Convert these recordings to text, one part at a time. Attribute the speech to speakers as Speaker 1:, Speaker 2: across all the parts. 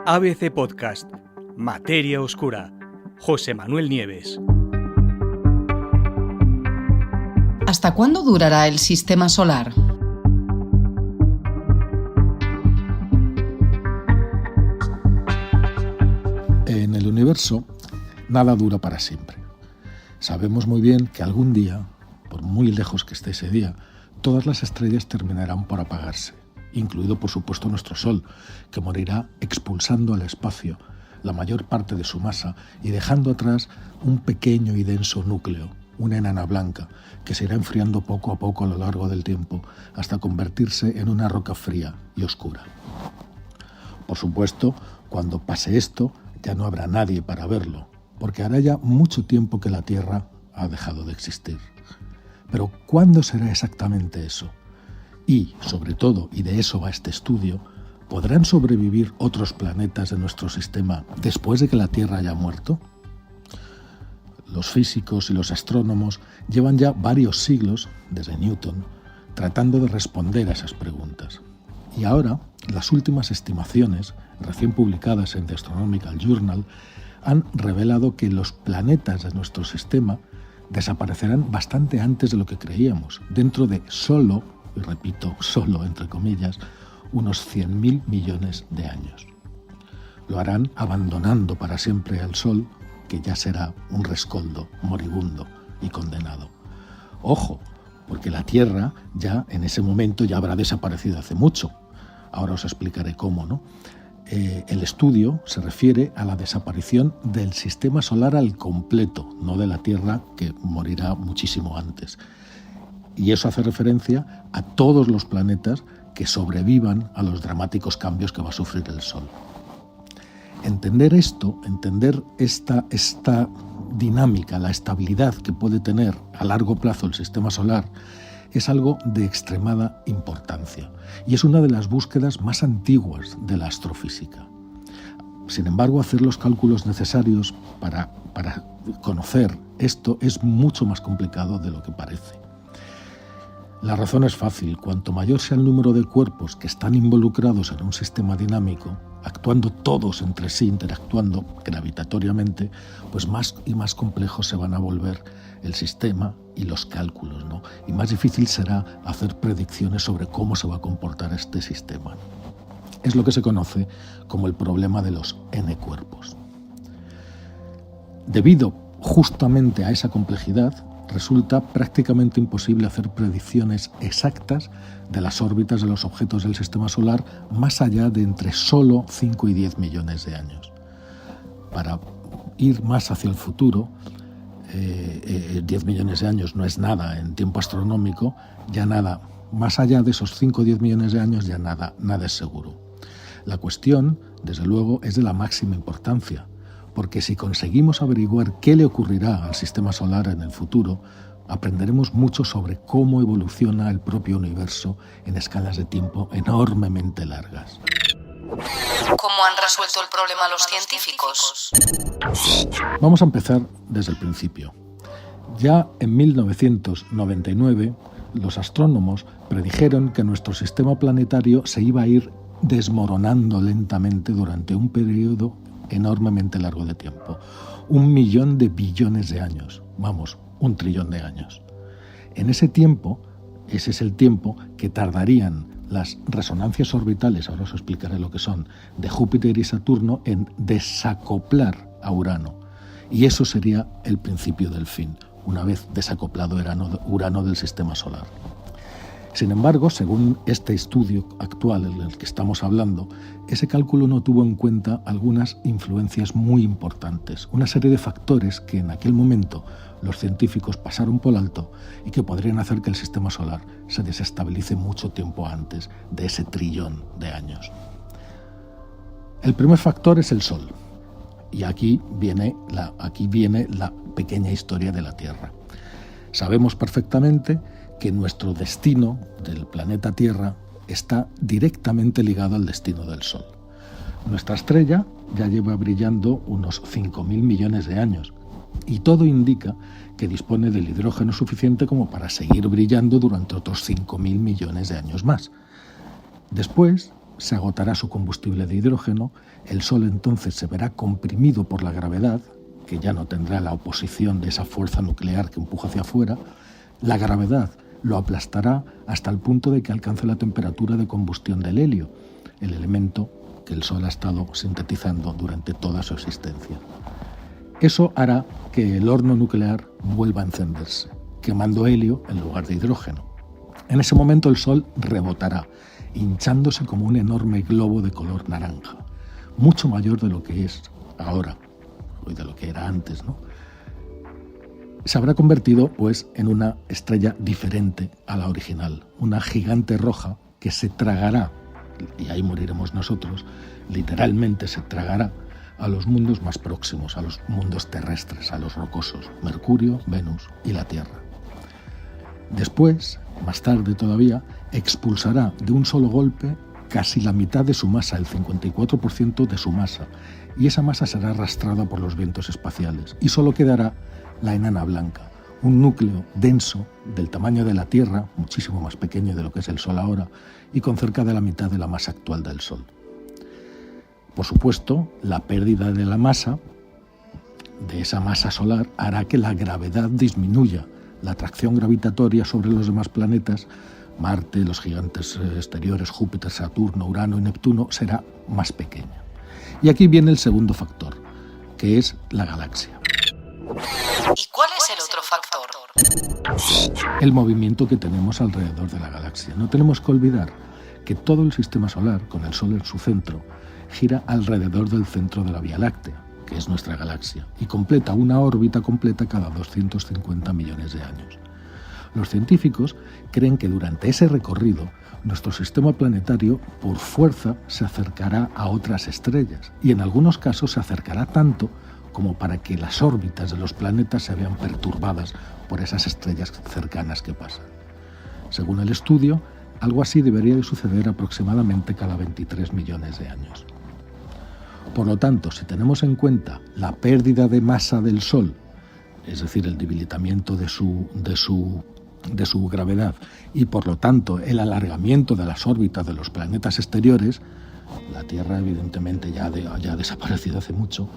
Speaker 1: ABC Podcast, Materia Oscura, José Manuel Nieves.
Speaker 2: ¿Hasta cuándo durará el sistema solar?
Speaker 3: En el universo, nada dura para siempre. Sabemos muy bien que algún día, por muy lejos que esté ese día, todas las estrellas terminarán por apagarse, incluido por supuesto nuestro Sol, que morirá expulsando al espacio la mayor parte de su masa y dejando atrás un pequeño y denso núcleo, una enana blanca, que se irá enfriando poco a poco a lo largo del tiempo hasta convertirse en una roca fría y oscura. Por supuesto, cuando pase esto, ya no habrá nadie para verlo, porque hará ya mucho tiempo que la Tierra ha dejado de existir. Pero ¿cuándo será exactamente eso? Y, sobre todo, y de eso va este estudio, ¿podrán sobrevivir otros planetas de nuestro sistema después de que la Tierra haya muerto? Los físicos y los astrónomos llevan ya varios siglos, desde Newton, tratando de responder a esas preguntas. Y ahora, las últimas estimaciones, recién publicadas en The Astronomical Journal, han revelado que los planetas de nuestro sistema desaparecerán bastante antes de lo que creíamos, dentro de solo, y repito, solo entre comillas, unos 100.000 millones de años. Lo harán abandonando para siempre al Sol, que ya será un rescoldo moribundo y condenado. Ojo, porque la Tierra ya en ese momento ya habrá desaparecido hace mucho. Ahora os explicaré cómo, ¿no? El estudio se refiere a la desaparición del sistema solar al completo, no de la Tierra, que morirá muchísimo antes. Y eso hace referencia a todos los planetas que sobrevivan a los dramáticos cambios que va a sufrir el Sol. Entender esto, entender esta dinámica, la estabilidad que puede tener a largo plazo el sistema solar, es algo de extremada importancia y es una de las búsquedas más antiguas de la astrofísica. Sin embargo, hacer los cálculos necesarios para conocer esto es mucho más complicado de lo que parece. La razón es fácil: cuanto mayor sea el número de cuerpos que están involucrados en un sistema dinámico, actuando todos entre sí, interactuando gravitatoriamente, pues más y más complejos se van a volver el sistema y los cálculos, ¿no? Y más difícil será hacer predicciones sobre cómo se va a comportar este sistema. Es lo que se conoce como el problema de los n cuerpos. Debido justamente a esa complejidad, resulta prácticamente imposible hacer predicciones exactas de las órbitas de los objetos del sistema solar más allá de entre solo 5 y 10 millones de años. Para ir más hacia el futuro, 10 millones de años no es nada en tiempo astronómico, ya nada, más allá de esos 5 o 10 millones de años ya nada es seguro. La cuestión, desde luego, es de la máxima importancia, porque si conseguimos averiguar qué le ocurrirá al sistema solar en el futuro, aprenderemos mucho sobre cómo evoluciona el propio universo en escalas de tiempo enormemente largas.
Speaker 2: ¿Cómo han resuelto el problema los científicos?
Speaker 3: Vamos a empezar desde el principio. Ya en 1999, los astrónomos predijeron que nuestro sistema planetario se iba a ir desmoronando lentamente durante un periodo enormemente largo de tiempo. 1 millón de billones de años. Vamos, 1 trillón de años. En ese tiempo, ese es el tiempo que tardarían las resonancias orbitales, ahora os explicaré lo que son, de Júpiter y Saturno en desacoplar a Urano. Y eso sería el principio del fin, una vez desacoplado Urano del sistema solar. Sin embargo, según este estudio actual en el que estamos hablando, ese cálculo no tuvo en cuenta algunas influencias muy importantes, una serie de factores que en aquel momento los científicos pasaron por alto y que podrían hacer que el sistema solar se desestabilice mucho tiempo antes de ese trillón de años. El primer factor es el Sol, y aquí viene la pequeña historia de la Tierra. Sabemos perfectamente que nuestro destino del planeta Tierra está directamente ligado al destino del Sol. Nuestra estrella ya lleva brillando unos 5.000 millones de años y todo indica que dispone del hidrógeno suficiente como para seguir brillando durante otros 5.000 millones de años más. Después, se agotará su combustible de hidrógeno, el Sol entonces se verá comprimido por la gravedad, que ya no tendrá la oposición de esa fuerza nuclear que empuja hacia afuera. La gravedad lo aplastará hasta el punto de que alcance la temperatura de combustión del helio, el elemento que el Sol ha estado sintetizando durante toda su existencia. Eso hará que el horno nuclear vuelva a encenderse, quemando helio en lugar de hidrógeno. En ese momento el Sol rebotará, hinchándose como un enorme globo de color naranja, mucho mayor de lo que es ahora, y de lo que era antes, ¿no? Se habrá convertido, pues, en una estrella diferente a la original, una gigante roja que se tragará, y ahí moriremos nosotros, literalmente se tragará a los mundos más próximos, a los mundos terrestres, a los rocosos, Mercurio, Venus y la Tierra. Después, más tarde todavía, expulsará de un solo golpe casi la mitad de su masa, el 54% de su masa, y esa masa será arrastrada por los vientos espaciales, y solo quedará la enana blanca, un núcleo denso del tamaño de la Tierra, muchísimo más pequeño de lo que es el Sol ahora, y con cerca de la mitad de la masa actual del Sol. Por supuesto, la pérdida de la masa, de esa masa solar, hará que la gravedad disminuya. La atracción gravitatoria sobre los demás planetas, Marte, los gigantes exteriores, Júpiter, Saturno, Urano y Neptuno, será más pequeña. Y aquí viene el segundo factor, que es la galaxia.
Speaker 2: ¿Y cuál es el otro factor?
Speaker 3: El movimiento que tenemos alrededor de la galaxia. No tenemos que olvidar que todo el sistema solar, con el Sol en su centro, gira alrededor del centro de la Vía Láctea, que es nuestra galaxia, y completa una órbita completa cada 250 millones de años. Los científicos creen que durante ese recorrido nuestro sistema planetario por fuerza se acercará a otras estrellas y en algunos casos se acercará tanto como para que las órbitas de los planetas se vean perturbadas por esas estrellas cercanas que pasan. Según el estudio, algo así debería de suceder aproximadamente cada 23 millones de años. Por lo tanto, si tenemos en cuenta la pérdida de masa del Sol, es decir, el debilitamiento de su gravedad y por lo tanto el alargamiento de las órbitas de los planetas exteriores, la Tierra evidentemente ya ha desaparecido hace mucho,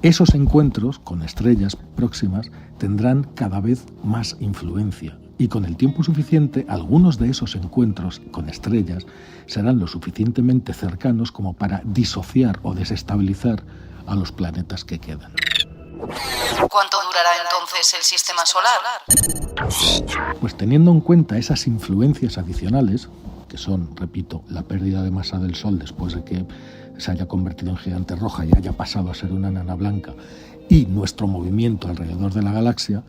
Speaker 3: esos encuentros con estrellas próximas tendrán cada vez más influencia y con el tiempo suficiente algunos de esos encuentros con estrellas serán lo suficientemente cercanos como para disociar o desestabilizar a los planetas que quedan.
Speaker 2: ¿Cuánto durará entonces el sistema solar?
Speaker 3: Pues teniendo en cuenta esas influencias adicionales, que son, repito, la pérdida de masa del Sol después de que se haya convertido en gigante roja y haya pasado a ser una enana blanca, y nuestro movimiento alrededor de la galaxia,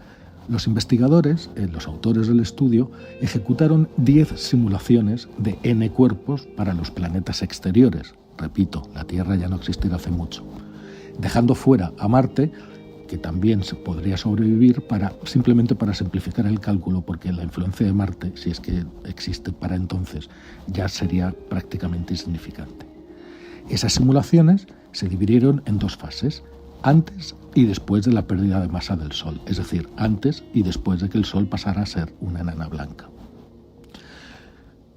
Speaker 3: los investigadores, los autores del estudio, ejecutaron 10 simulaciones de N cuerpos para los planetas exteriores. Repito, la Tierra ya no existirá hace mucho. Dejando fuera a Marte, que también se podría sobrevivir simplemente para simplificar el cálculo, porque la influencia de Marte, si es que existe para entonces, ya sería prácticamente insignificante. Esas simulaciones se dividieron en 2 fases, antes y después de la pérdida de masa del Sol, es decir, antes y después de que el Sol pasara a ser una enana blanca.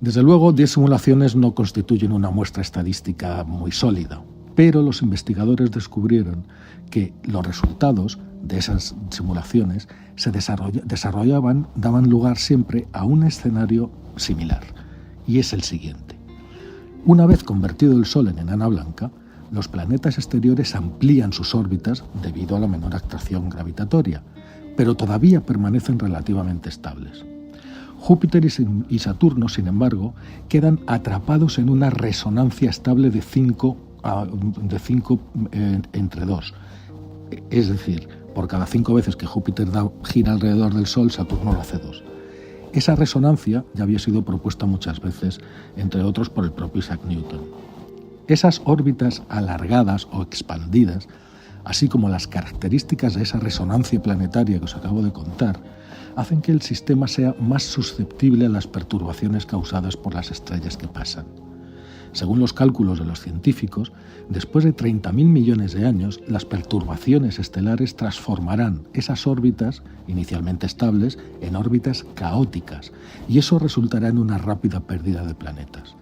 Speaker 3: Desde luego, 10 simulaciones no constituyen una muestra estadística muy sólida, pero los investigadores descubrieron que los resultados de esas simulaciones se daban lugar siempre a un escenario similar, y es el siguiente. Una vez convertido el Sol en enana blanca, los planetas exteriores amplían sus órbitas debido a la menor atracción gravitatoria, pero todavía permanecen relativamente estables. Júpiter y Saturno, sin embargo, quedan atrapados en una resonancia estable de 5 entre 2. Es decir, por cada 5 veces que Júpiter gira alrededor del Sol, Saturno lo hace 2. Esa resonancia ya había sido propuesta muchas veces, entre otros por el propio Isaac Newton. Esas órbitas alargadas o expandidas, así como las características de esa resonancia planetaria que os acabo de contar, hacen que el sistema sea más susceptible a las perturbaciones causadas por las estrellas que pasan. Según los cálculos de los científicos, después de 30.000 millones de años, las perturbaciones estelares transformarán esas órbitas, inicialmente estables, en órbitas caóticas, y eso resultará en una rápida pérdida de planetas.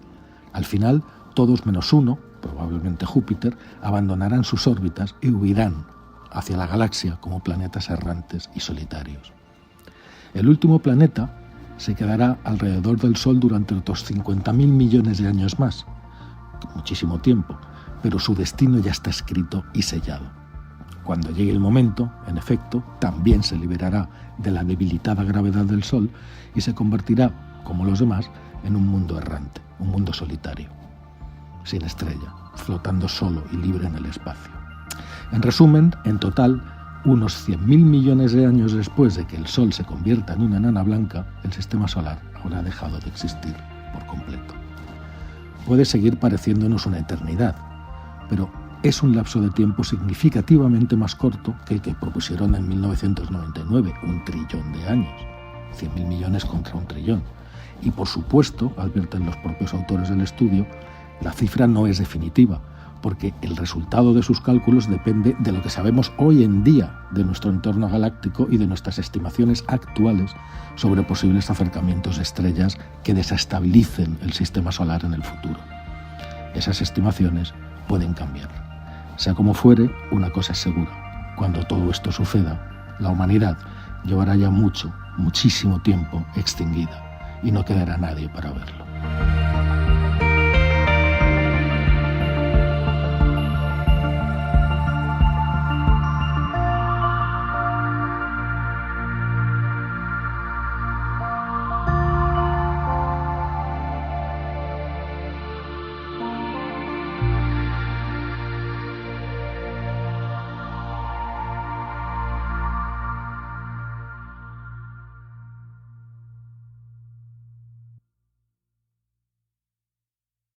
Speaker 3: Al final, todos menos uno, probablemente Júpiter, abandonarán sus órbitas y huirán hacia la galaxia como planetas errantes y solitarios. El último planeta se quedará alrededor del Sol durante otros 50.000 millones de años más, muchísimo tiempo, pero su destino ya está escrito y sellado. Cuando llegue el momento, en efecto, también se liberará de la debilitada gravedad del Sol y se convertirá, como los demás, en un mundo errante, un mundo solitario, sin estrella, flotando solo y libre en el espacio. En resumen, en total, unos 100.000 millones de años después de que el Sol se convierta en una enana blanca, el sistema solar habrá dejado de existir por completo. Puede seguir pareciéndonos una eternidad, pero es un lapso de tiempo significativamente más corto que el que propusieron en 1999, 1 trillón de años, 100.000 millones contra 1 trillón. Y por supuesto, advierten los propios autores del estudio, la cifra no es definitiva, porque el resultado de sus cálculos depende de lo que sabemos hoy en día de nuestro entorno galáctico y de nuestras estimaciones actuales sobre posibles acercamientos de estrellas que desestabilicen el sistema solar en el futuro. Esas estimaciones pueden cambiar. Sea como fuere, una cosa es segura: cuando todo esto suceda, la humanidad llevará ya muchísimo tiempo extinguida y no quedará nadie para verlo.